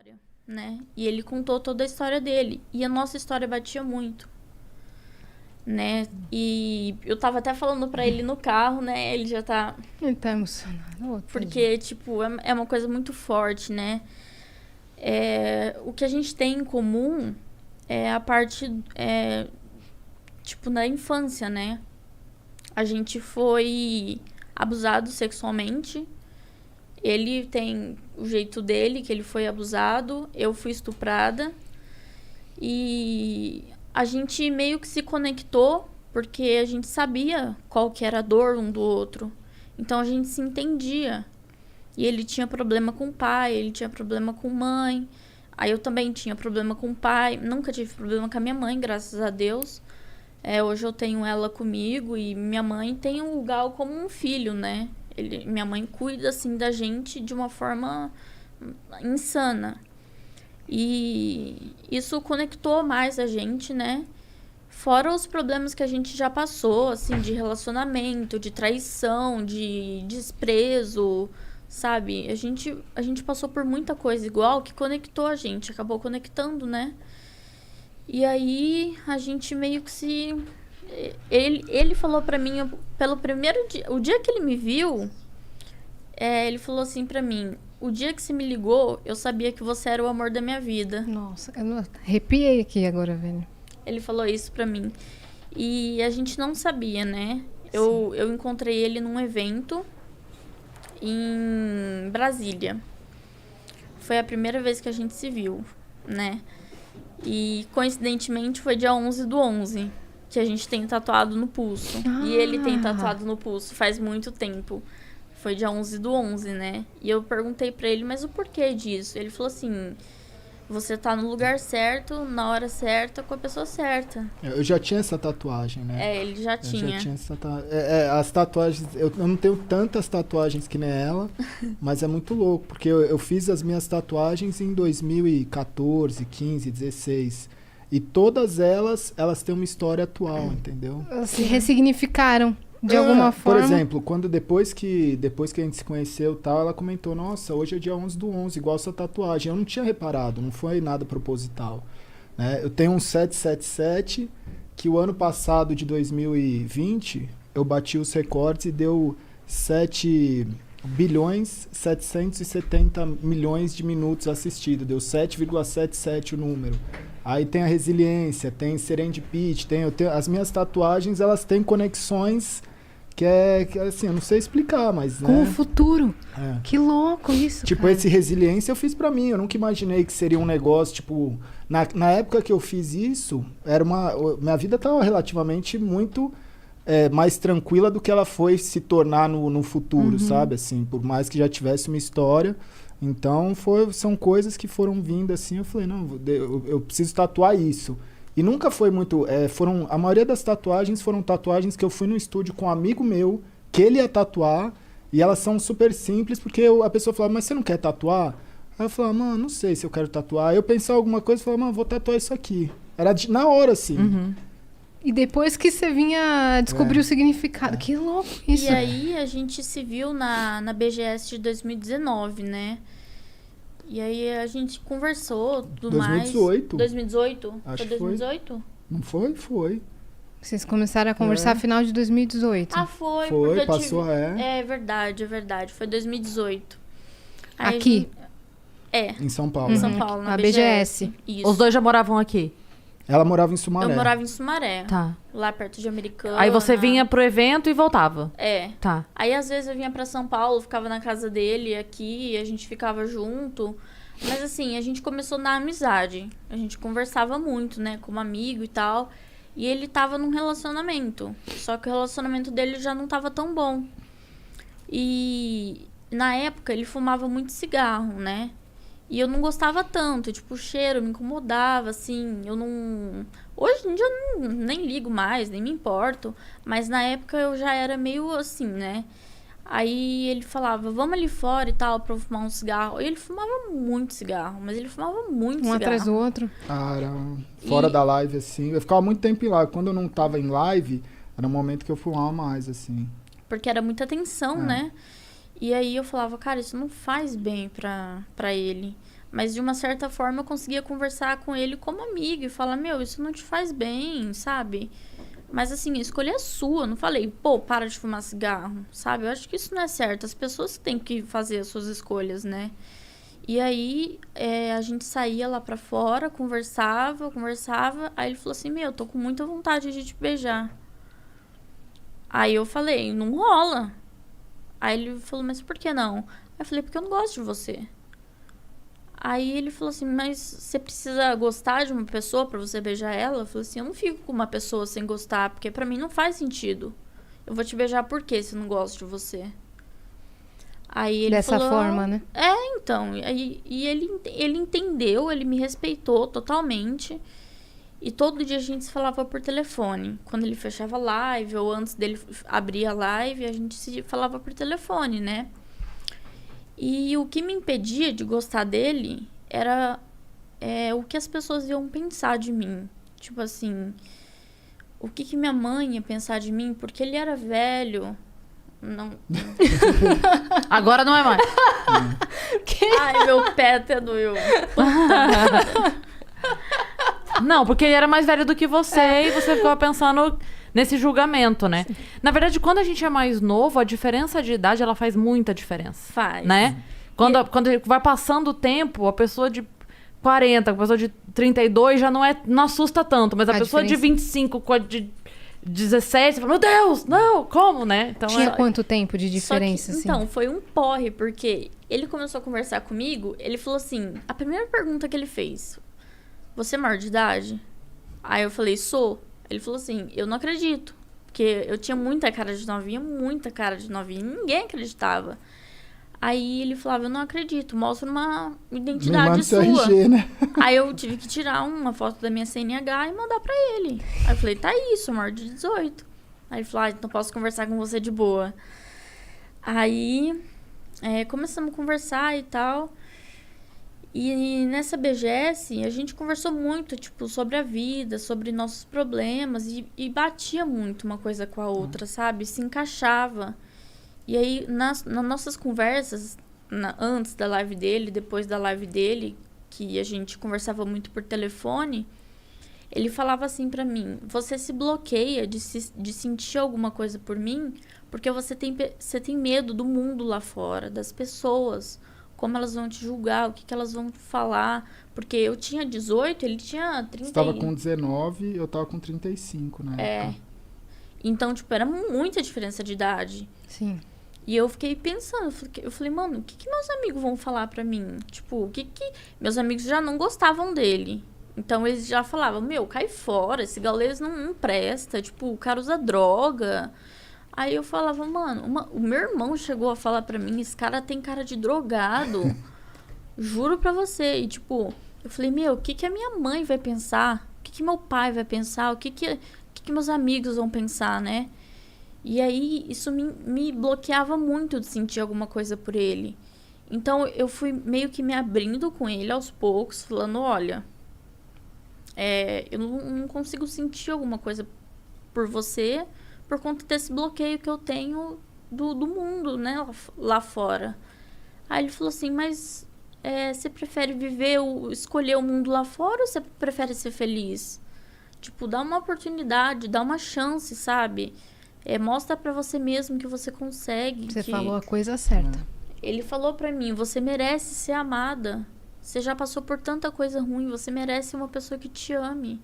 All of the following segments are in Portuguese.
história, né? E ele contou toda a história dele. E a nossa história batia muito, né? E eu tava até falando pra ele no carro, né? Ele já tá... Ele tá emocionado. Porque, tipo, é uma coisa muito forte, né? O que a gente tem em comum é a parte, tipo, da infância, né? A gente foi abusado sexualmente. Ele tem o jeito dele, que ele foi abusado. Eu fui estuprada. E a gente meio que se conectou porque a gente sabia qual que era a dor um do outro. Então a gente se entendia. E ele tinha problema com o pai, ele tinha problema com mãe. Aí eu também tinha problema com o pai. Nunca tive problema com a minha mãe, graças a Deus. Hoje eu tenho ela comigo e minha mãe tem o Gal como um filho, né? Minha mãe cuida, assim, da gente de uma forma insana. E isso conectou mais a gente, né? Fora os problemas que a gente já passou, assim, de relacionamento, de traição, de desprezo, sabe? A gente passou por muita coisa igual que conectou a gente, acabou conectando, né? E aí a gente meio que se... Ele falou pra mim, pelo primeiro dia... O dia que ele me viu, ele falou assim pra mim: o dia que você me ligou, eu sabia que você era o amor da minha vida. Nossa, eu arrepiei aqui agora, velho. Ele falou isso pra mim. E a gente não sabia, né? Eu encontrei ele num evento em Brasília. Foi a primeira vez que a gente se viu, né? E, coincidentemente, foi dia 11/11, que a gente tem tatuado no pulso. E ele tem tatuado no pulso faz muito tempo. Foi dia 11/11, né? E eu perguntei pra ele, mas o porquê disso? Ele falou assim: você tá no lugar certo, na hora certa, com a pessoa certa. Eu já tinha essa tatuagem, né? Ele já tinha. Eu já tinha essa as tatuagens... Eu não tenho tantas tatuagens que nem ela, mas é muito louco, porque eu fiz as minhas tatuagens em 2014, 15, 16. E todas elas têm uma história atual, entendeu? Se ressignificaram de alguma forma. Por exemplo, depois que a gente se conheceu e tal, ela comentou: nossa, hoje é dia 11/11, igual essa tatuagem. Eu não tinha reparado, não foi nada proposital, né? Eu tenho um 777, que o ano passado, de 2020, eu bati os recordes e deu 7.770.000.000 de minutos assistidos. Deu 7,77 o número. Aí tem a resiliência, tem serendipity, as minhas tatuagens, elas têm conexões que assim, eu não sei explicar, mas... Com né? o futuro. Que louco isso, tipo, cara. esse resiliência eu fiz pra mim, eu nunca imaginei que seria um negócio, tipo... Na época que eu fiz isso, minha vida tava relativamente muito mais tranquila do que ela foi se tornar no futuro, sabe? Assim, por mais que já tivesse uma história... Então, são coisas que foram vindo assim, eu falei, não, eu preciso tatuar isso. E nunca foi muito... a maioria das tatuagens foram tatuagens que eu fui no estúdio com um amigo meu, que ele ia tatuar, e elas são super simples, porque a pessoa falava: mas você não quer tatuar? Aí eu falava: mano, não sei se eu quero tatuar. Aí eu pensava alguma coisa e falava: mano, vou tatuar isso aqui. Era na hora, assim. E depois que você vinha descobrir o significado. Que louco isso. E aí a gente se viu na BGS de 2019, né? E aí a gente conversou, tudo 2018. mais. 2018? Acho Foi que foi. 2018? Não foi? Foi. Vocês começaram a conversar no final de 2018. Ah, foi. Foi, porque passou, É verdade. Foi 2018. Aí Aqui? Em São Paulo. Em São Paulo, na Na BGS. BGS. Isso. Os dois já moravam aqui? Ela morava em Sumaré. Eu morava em Sumaré. Tá. Lá perto de Americana. Aí você vinha pro evento e voltava? Tá. Aí às vezes eu vinha pra São Paulo, ficava na casa dele aqui, a gente ficava junto. Mas assim, a gente começou na amizade. A gente conversava muito, né, como amigo e tal. E ele tava num relacionamento. Só que o relacionamento dele já não tava tão bom. E na época ele fumava muito cigarro, né? E eu não gostava tanto, tipo, o cheiro me incomodava, assim, eu não... Hoje em dia eu nem ligo mais, nem me importo, mas na época eu já era meio assim, né? Aí ele falava: vamos ali fora e tal, pra eu fumar um cigarro. E ele fumava muito cigarro, mas ele fumava muito Um cigarro. atrás do outro. Era fora da live, assim. Eu ficava muito tempo em live. Quando eu não tava em live, era um momento que eu fumava mais, assim. Porque era muita tensão, né? E aí eu falava: cara, isso não faz bem pra ele. Mas de uma certa forma eu conseguia conversar com ele como amigo e falar, meu, isso não te faz bem, sabe? Mas assim, a escolha é sua. Eu não falei, pô, para de fumar cigarro, sabe? Eu acho que isso não é certo. As pessoas têm que fazer as suas escolhas, né? E aí, a gente saía lá pra fora, conversava. Aí ele falou assim, meu, tô com muita vontade de te beijar. Aí eu falei, não rola. Aí ele falou, mas por que não? Aí eu falei, porque eu não gosto de você. Aí ele falou assim, mas você precisa gostar de uma pessoa pra você beijar ela? Eu falei assim, eu não fico com uma pessoa sem gostar, porque pra mim não faz sentido. Eu vou te beijar por quê se eu não gosto de você? Aí ele Dessa falou, forma, né? Então. E ele entendeu, ele me respeitou totalmente. E todo dia a gente se falava por telefone. Quando ele fechava live ou antes dele abrir a live, a gente se falava por telefone, né? E o que me impedia de gostar dele era o que as pessoas iam pensar de mim. Tipo assim, o que minha mãe ia pensar de mim? Porque ele era velho. Não. Agora não é mais. Ai, meu pé até doeu. Não, porque ele era mais velho do que você e você ficava pensando nesse julgamento, né? Sim. Na verdade, quando a gente é mais novo, a diferença de idade, ela faz muita diferença. Faz. Né? Quando vai passando o tempo, a pessoa de 40, a pessoa de 32 já não assusta tanto, mas a pessoa de 25 com a de 17, você fala, meu Deus, não, como, né? Então, tinha quanto tempo de diferença, assim? Então, foi um porre, porque ele começou a conversar comigo, ele falou assim, a primeira pergunta que ele fez, você é maior de idade? Aí eu falei, sou. Ele falou assim, eu não acredito, porque eu tinha muita cara de novinha, e ninguém acreditava. Aí ele falava, eu não acredito, mostra uma identidade sua. RG, né? Aí eu tive que tirar uma foto da minha CNH e mandar pra ele. Aí eu falei, tá isso, sou maior de 18. Aí ele falou, então posso conversar com você de boa. Aí começamos a conversar e tal. E nessa BGS, a gente conversou muito, tipo, sobre a vida, sobre nossos problemas. E batia muito uma coisa com a outra, sabe? Se encaixava. E aí, nas nossas conversas, antes da live dele, depois da live dele, que a gente conversava muito por telefone, ele falava assim pra mim, você se bloqueia de sentir alguma coisa por mim, porque você tem medo do mundo lá fora, das pessoas, como elas vão te julgar, o que elas vão falar. Porque eu tinha 18, ele tinha 30. Você tava com 19, eu tava com 35, né? Então, tipo, era muita diferença de idade. Sim. E eu fiquei pensando, eu falei, mano, o que meus amigos vão falar pra mim? Tipo, o que meus amigos já não gostavam dele. Então, eles já falavam, meu, cai fora, esse gaulês não presta, tipo, o cara usa droga. Aí eu falava, mano, o meu irmão chegou a falar pra mim, esse cara tem cara de drogado. Juro pra você. E, tipo, eu falei, meu, o que a minha mãe vai pensar? O que meu pai vai pensar? O que meus amigos vão pensar, né? E aí, isso me bloqueava muito de sentir alguma coisa por ele. Então, eu fui meio que me abrindo com ele aos poucos, falando, olha, eu não consigo sentir alguma coisa por você por conta desse bloqueio que eu tenho do mundo, né, lá fora. Aí ele falou assim, mas você prefere escolher o mundo lá fora ou você prefere ser feliz? Tipo, dá uma oportunidade, dá uma chance, sabe? Mostra pra você mesmo que você consegue. Você falou a coisa certa. Ele falou pra mim, você merece ser amada. Você já passou por tanta coisa ruim, você merece uma pessoa que te ame,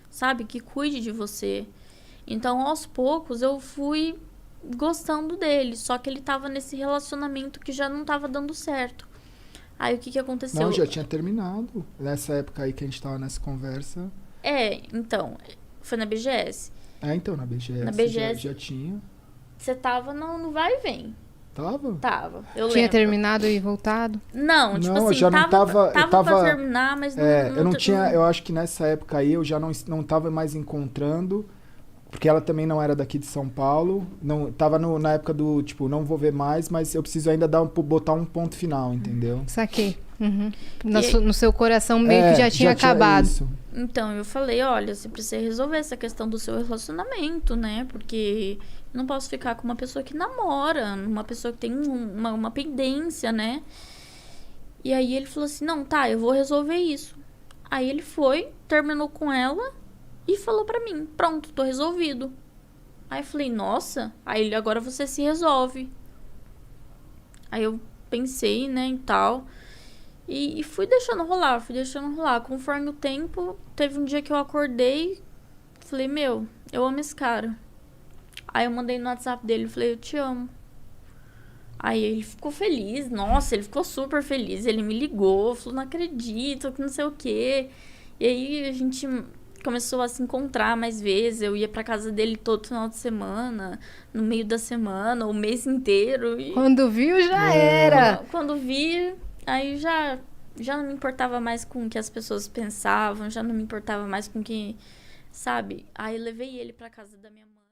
sabe? Que cuide de você. Então, aos poucos, eu fui gostando dele. Só que ele tava nesse relacionamento que já não tava dando certo. Aí, o que aconteceu? Não, já tinha terminado. Nessa época aí que a gente tava nessa conversa. Então, foi na BGS. Então, na BGS. Na BGS já tinha. Você tava no vai e vem. Tava? Tava, eu tinha lembro. terminado e voltado? Não, tipo assim, eu já não tava pra terminar, mas não... eu não tinha... Eu acho que nessa época aí eu já não tava mais encontrando, porque ela também não era daqui de São Paulo. Não, tava na época do, tipo, não vou ver mais, mas eu preciso ainda botar um ponto final, entendeu? Saquei. Uhum. No seu coração meio que já tinha acabado. Isso. Então, eu falei, olha, você precisa resolver essa questão do seu relacionamento, né? Porque eu não posso ficar com uma pessoa que namora, uma pessoa que tem uma pendência, né? E aí ele falou assim, não, tá, eu vou resolver isso. Aí ele foi, terminou com ela e falou pra mim, pronto, tô resolvido. Aí eu falei, nossa, aí ele, agora você se resolve. Aí eu pensei, né, e tal. E fui deixando rolar, Conforme o tempo, teve um dia que eu acordei, falei, meu, eu amo esse cara. Aí eu mandei no WhatsApp dele, falei, eu te amo. Aí ele ficou feliz, nossa, ele ficou super feliz. Ele me ligou, falou, não acredito, que não sei o quê. E aí a gente começou a se encontrar mais vezes. Eu ia pra casa dele todo final de semana, no meio da semana, o mês inteiro. E Quando viu, já era. quando vi, aí já não me importava mais com o que as pessoas pensavam, já não me importava mais com o que, sabe? Aí eu levei ele pra casa da minha mãe.